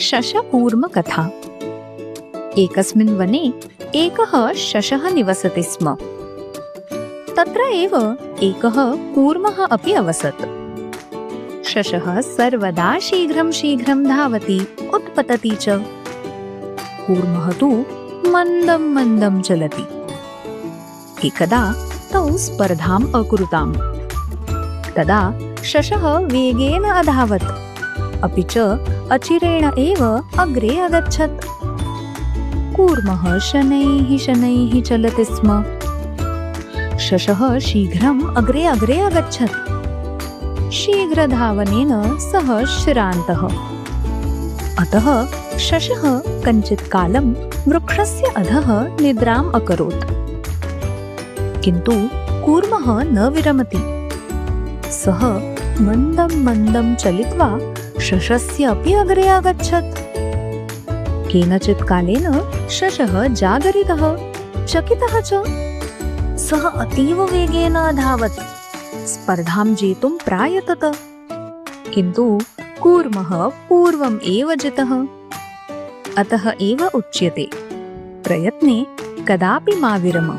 शशकूर्मकथा। एकस्मिन् वने एकः शशः निवसति स्म। तत्र एव एकः कूर्मः अपि अवसत्। शशः सर्वदा शीघ्रं शीघ्रं धावति उत्पतति च। कूर्मः तु मन्दं मन्दं चलति। एकदा तौ स्पर्धाम् अकुरुताम्। तदा शशः वेगेन अधावत्, अपि च अचिरेण एव अग्रे अगच्छत्। कूर्मः शनैः शनैः चलति स्म। शशः शीघ्रम् अग्रे अग्रे अगच्छत्। शीघ्रधावनेन सः श्रान्तः। अतः शशः कञ्चित् कालं वृक्षस्य अधः निद्राम् अकरोत्। किन्तु कूर्मः न विरमति। सः मन्दं मन्दं चलित्वा शशस्य अपि अग्रे अगच्छत्। केनचित् कालेन शशः जागरितः, चकितः च। सः अतीव वेगेन अधावत्, स्पर्धां जेतुं प्रायतत। किन्तु कूर्मः पूर्वम् एव जितः। अतः एव उच्यते, प्रयत्ने कदापि मा विरम।